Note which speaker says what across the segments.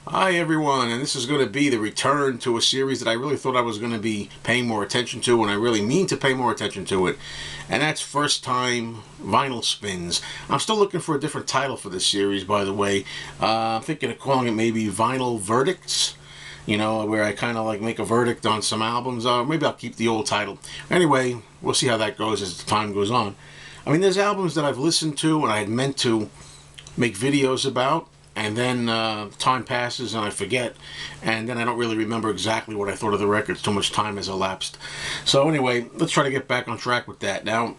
Speaker 1: Hi everyone, and this is going to be the return to a series that I really thought I was going to be paying more attention to, and I really mean to pay more attention to it, and that's First Time Vinyl Spins. I'm still looking for a different title for this series, by the way. I'm thinking of calling it maybe Vinyl Verdicts, where I kind of like make a verdict on some albums. Maybe I'll keep the old title. Anyway, we'll see how that goes as the time goes on. I mean, there's albums that I've listened to and I had meant to make videos about, and then time passes and I forget, and then I don't really remember exactly what I thought of the records. Too much time has elapsed. So anyway, let's try to get back on track with that. Now,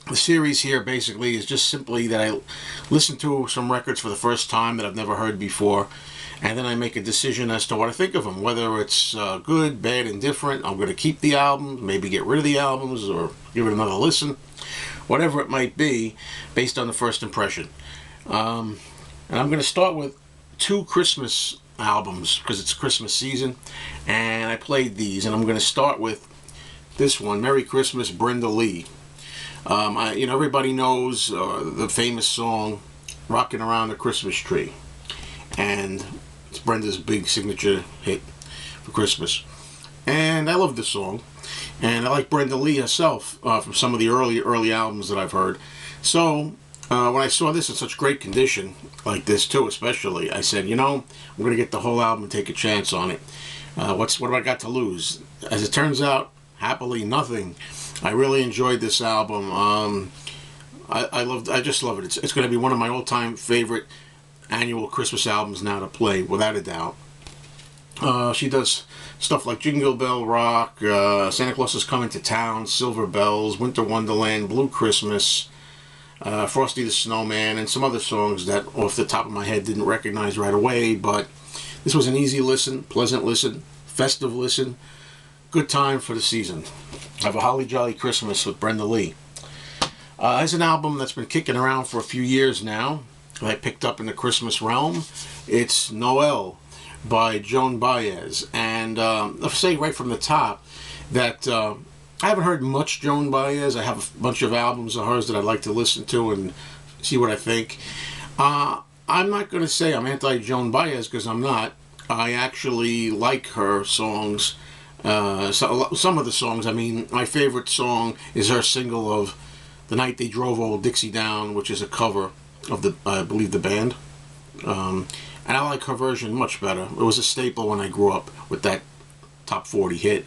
Speaker 1: the series here basically is just simply that I listen to some records for the first time that I've never heard before, and then I make a decision as to what I think of them, whether it's good, bad, indifferent. I'm going to keep the albums, maybe get rid of the albums, or give it another listen, whatever it might be, based on the first impression. And I'm going to start with two Christmas albums because it's Christmas season, and I played these, and I'm going to start with this one, Merry Christmas, Brenda Lee. Everybody knows the famous song, Rockin' Around the Christmas Tree, and it's Brenda's big signature hit for Christmas. And I love this song, and I like Brenda Lee herself from some of the early albums that I've heard. So when I saw this in such great condition, like this too especially, I said, I'm going to get the whole album and take a chance on it. What have I got to lose? As it turns out, happily nothing. I really enjoyed this album. I just love it. It's going to be one of my all-time favorite annual Christmas albums now to play, without a doubt. She does stuff like Jingle Bell Rock, Santa Claus is Coming to Town, Silver Bells, Winter Wonderland, Blue Christmas, Frosty the Snowman, and some other songs that off the top of my head didn't recognize right away, but this was an easy listen, pleasant listen, festive listen, good time for the season. Have a holly jolly Christmas with Brenda Lee. It's an album that's been kicking around for a few years now that I picked up in the Christmas realm. It's Noel by Joan Baez, and I'll say right from the top that I haven't heard much Joan Baez. I have a bunch of albums of hers that I'd like to listen to and see what I think. I'm not going to say I'm anti-Joan Baez, because I'm not. I actually like her songs. Some of the songs, my favorite song is her single of The Night They Drove Old Dixie Down, which is a cover of I believe the band. And I like her version much better. It was a staple when I grew up with that top 40 hit.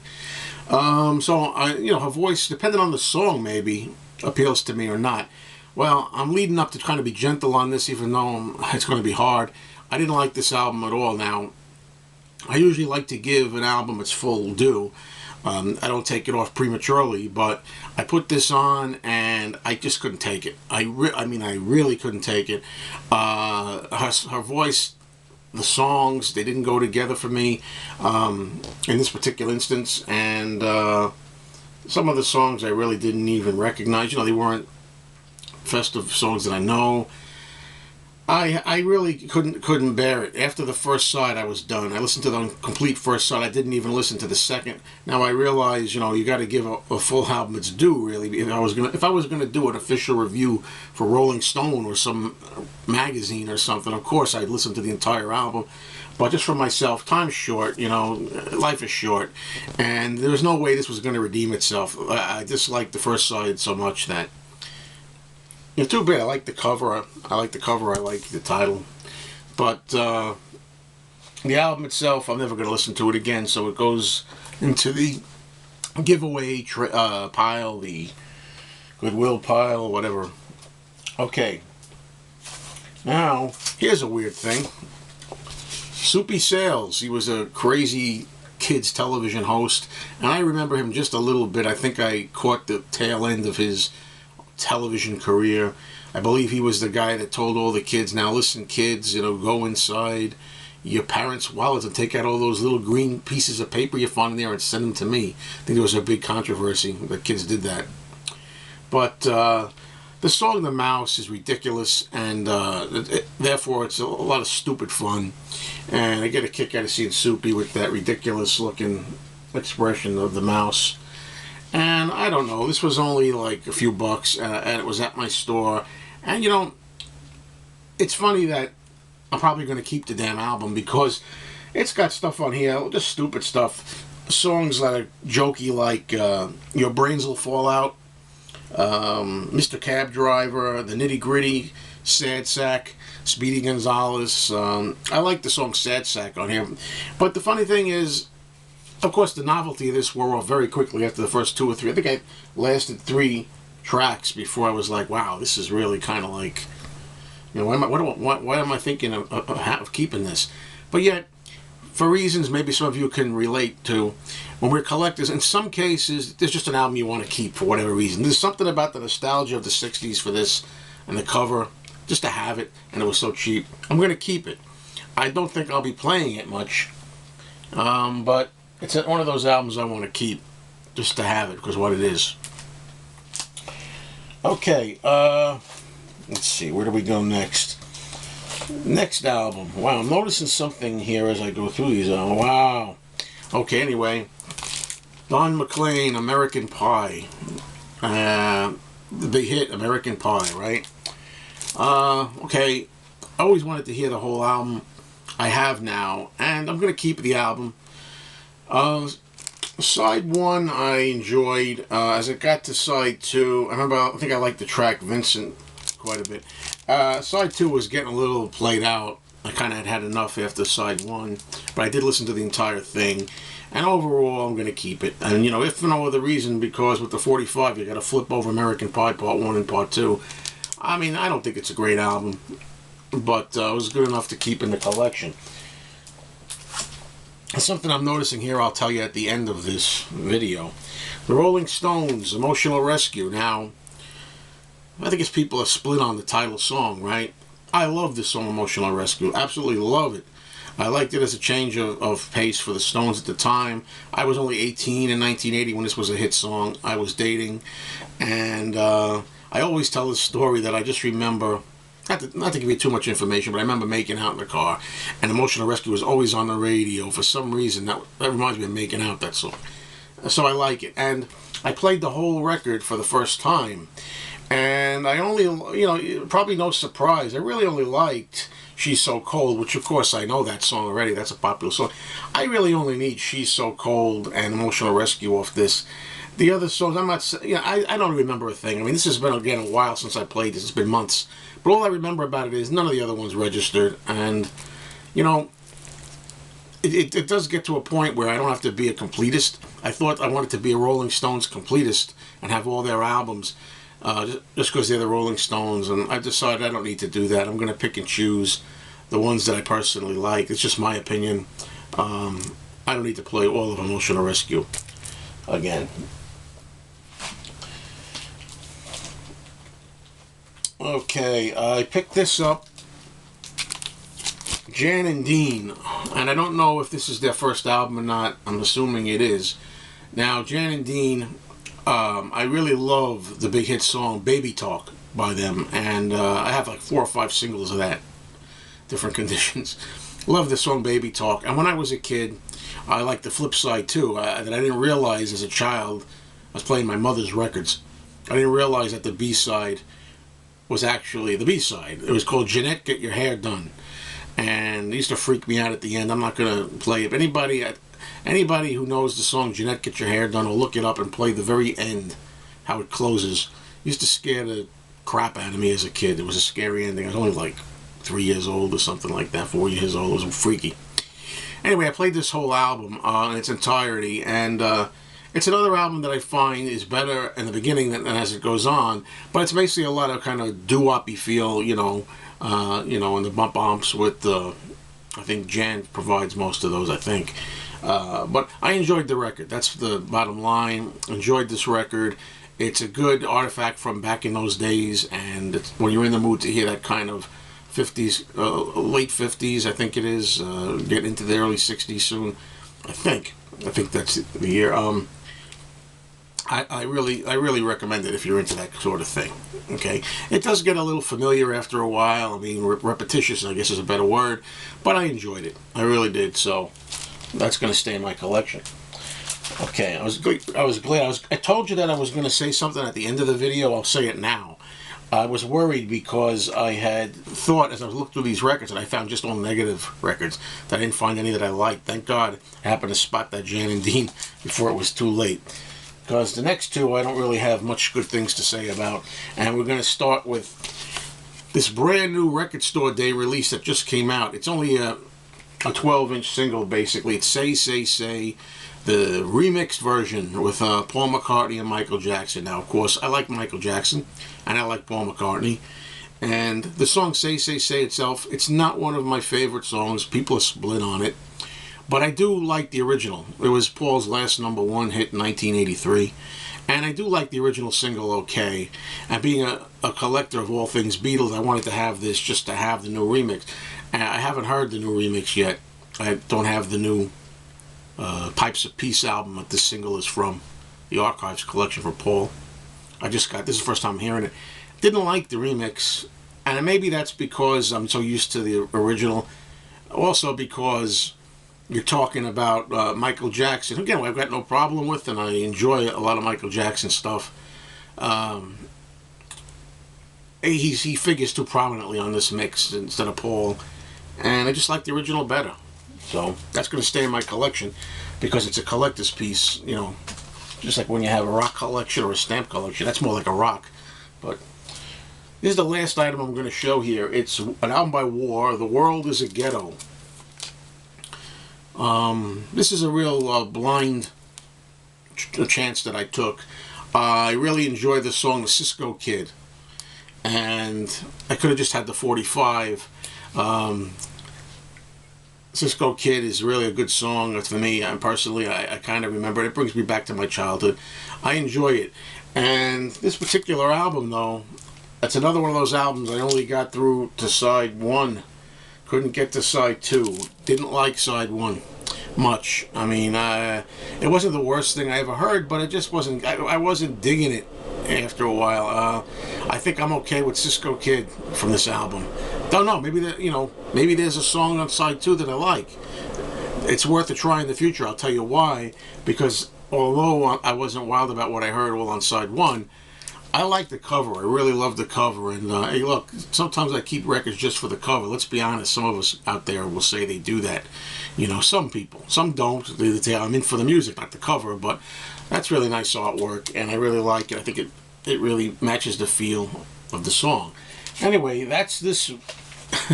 Speaker 1: Her voice, depending on the song, maybe appeals to me or not. Well, I'm leading up to kind of be gentle on this, even though it's going to be hard. I didn't like this album at all. Now, I usually like to give an album its full due. I don't take it off prematurely, but I put this on and I just couldn't take it. I really couldn't take it. Her voice, the songs, they didn't go together for me in this particular instance, and some of the songs I really didn't even recognize. They weren't festive songs that I know. I really couldn't bear it. After the first side, I was done. I listened to the complete first side. I didn't even listen to the second. Now I realize, you got to give a full album its due, really. If I was gonna do an official review for Rolling Stone or some magazine or something, of course I'd listen to the entire album. But just for myself, time's short. Life is short, and there was no way this was going to redeem itself. I disliked the first side so much that. Too bad. I like the cover. I like the title. But the album itself, I'm never going to listen to it again, so it goes into the giveaway pile, the Goodwill pile, whatever. Okay. Now, here's a weird thing. Soupy Sales. He was a crazy kids television host, and I remember him just a little bit. I think I caught the tail end of his television career. I believe he was the guy that told all the kids, now listen kids, go inside your parents' wallets and take out all those little green pieces of paper you find in there and send them to me. I think there was a big controversy that kids did that. But the song The Mouse is ridiculous, and therefore it's a lot of stupid fun, and I get a kick out of seeing Soupy with that ridiculous looking expression of the mouse. And I don't know, this was only like a few bucks, and it was at my store. And it's funny that I'm probably going to keep the damn album because it's got stuff on here, just stupid stuff. Songs that are jokey, like Your Brains Will Fall Out, Mr. Cab Driver, The Nitty Gritty, Sad Sack, Speedy Gonzales. I like the song Sad Sack on here. But the funny thing is, of course, the novelty of this wore off very quickly after the first 2 or 3. I think I lasted 3 tracks before I was like, wow, this is really kind of like, you know, why am I thinking of keeping this? But yet, for reasons maybe some of you can relate to, when we're collectors, in some cases, there's just an album you want to keep for whatever reason. There's something about the nostalgia of the 60s for this and the cover, just to have it, and it was so cheap. I'm going to keep it. I don't think I'll be playing it much, but it's one of those albums I want to keep, just to have it, because what it is. Okay, let's see, where do we go next? Next album. Wow, I'm noticing something here as I go through these. Oh, wow. Okay, anyway. Don McLean, American Pie. The big hit, American Pie, right? Okay. I always wanted to hear the whole album. I have now. And I'm going to keep the album. Side 1 I enjoyed. As it got to side 2, I think I liked the track Vincent quite a bit. Side 2 was getting a little played out. I kind of had enough after side 1, but I did listen to the entire thing, and overall I'm going to keep it. And, you know, if for no other reason, because with the 45 you got to flip over American Pie Part 1 and Part 2. I mean, I don't think it's a great album, but it was good enough to keep in the collection. Something I'm noticing here, I'll tell you at the end of this video. The Rolling Stones, Emotional Rescue. Now, I think it's people are split on the title song, right? I love this song, Emotional Rescue. Absolutely love it. I liked it as a change of pace for the Stones at the time. I was only 18 in 1980 when this was a hit song. I was dating. And I always tell this story that I just remember, not to give you too much information, but I remember making out in the car. And Emotional Rescue was always on the radio. For some reason, that reminds me of making out, that song. So I like it. And I played the whole record for the first time. And I only, you know, probably no surprise, I really only liked She's So Cold, which of course I know that song already, that's a popular song. I really only need She's So Cold and Emotional Rescue off this. The other songs, I'm not, you know, I don't remember a thing. I mean, this has been, again, a while since I played this, it's been months. But all I remember about it is none of the other ones registered. And, you know, it does get to a point where I don't have to be a completist. I thought I wanted to be a Rolling Stones completist and have all their albums. Just because they're the Rolling Stones, and I've decided I don't need to do that. I'm going to pick and choose the ones that I personally like. It's just my opinion. I don't need to play all of Emotional Rescue again. Okay, I picked this up, Jan and Dean, and I don't know if this is their first album or not. I'm assuming it is. Now, Jan and Dean, I really love the big hit song Baby Talk by them, and I have like 4 or 5 singles of that, different conditions. Love the song Baby Talk. And when I was a kid, I liked the flip side too, that I didn't realize as a child. I was playing my mother's records. I didn't realize that the B-side was actually the B-side. It was called Jeanette, Get Your Hair Done, and it used to freak me out at the end. I'm not going to play it. Anybody who knows the song Jeanette, Get Your Hair Done will look it up and play the very end, how it closes. It used to scare the crap out of me as a kid. It was a scary ending. I was only like 3 years old or something like that, 4 years old. It was freaky. Anyway, I played this whole album in its entirety, and it's another album that I find is better in the beginning than as it goes on, but it's basically a lot of kind of doo-woppy feel, you know, and the bumps with, I think Jan provides most of those, I think. But I enjoyed the record. That's the bottom line. Enjoyed this record. It's a good artifact from back in those days, and when you're in the mood to hear that kind of 50s, late 50s, I think it is, get into the early 60s soon, I think that's the year. I really recommend it if you're into that sort of thing. Okay, it does get a little familiar after a while. I mean, repetitious, I guess, is a better word, but I enjoyed it. I really did. So that's going to stay in my collection. Okay, I told you that I was going to say something at the end of the video. I'll say it now. I was worried because I had thought, as I was looking through these records, and I found just all negative records, that I didn't find any that I liked. Thank God I happened to spot that Jan and Dean before it was too late. Because the next two I don't really have much good things to say about. And we're going to start with this brand new Record Store Day release that just came out. It's only a 12-inch single, basically. It's Say, Say, Say, the remixed version with Paul McCartney and Michael Jackson. Now, of course, I like Michael Jackson, and I like Paul McCartney. And the song Say, Say, Say itself, it's not one of my favorite songs. People are split on it. But I do like the original. It was Paul's last #1 hit in 1983. And I do like the original single okay. And being a collector of all things Beatles, I wanted to have this just to have the new remix. And I haven't heard the new remix yet. I don't have the new Pipes of Peace album that this single is from. The Archives collection for Paul. I just got, this is the first time hearing it. Didn't like the remix. And maybe that's because I'm so used to the original. Also because you're talking about Michael Jackson. Again, I've got no problem with, and I enjoy a lot of Michael Jackson stuff. He figures too prominently on this mix instead of Paul, and I just like the original better. So that's going to stay in my collection because it's a collector's piece, you know, just like when you have a rock collection or a stamp collection. That's more like a rock. But this is the last item I'm going to show here. It's an album by War, The World is a Ghetto. This is a real blind chance that I took. I really enjoyed the song The Cisco Kid, and I could have just had the 45. Cisco Kid is really a good song for me. Personally, I kind of remember it. It brings me back to my childhood. I enjoy it. And this particular album, though, that's another one of those albums I only got through to side 1. Couldn't get to side 2. Didn't like side 1 much. I mean, it wasn't the worst thing I ever heard, but it just wasn't, I wasn't digging it after a while. I think I'm okay with Cisco Kid from this album. Don't know, maybe maybe there's a song on side 2 that I like. It's worth a try in the future. I'll tell you why. Because although I wasn't wild about what I heard all on side 1, I like the cover. I really love the cover. And hey, look, sometimes I keep records just for the cover. Let's be honest. Some of us out there will say they do that. You know, some people. Some don't. They say, I'm in for the music, not the cover. But that's really nice artwork, and I really like it. I think it really matches the feel of the song. Anyway, that's this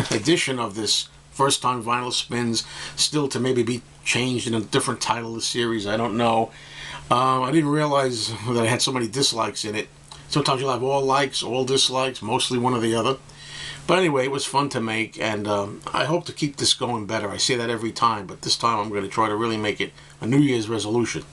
Speaker 1: edition of this First Time Vinyl Spins. Still to maybe be changed in a different title of the series. I don't know. I didn't realize that I had so many dislikes in it. Sometimes you'll have all likes, all dislikes, mostly one or the other. But anyway, it was fun to make, and I hope to keep this going better. I say that every time, but this time I'm going to try to really make it a New Year's resolution.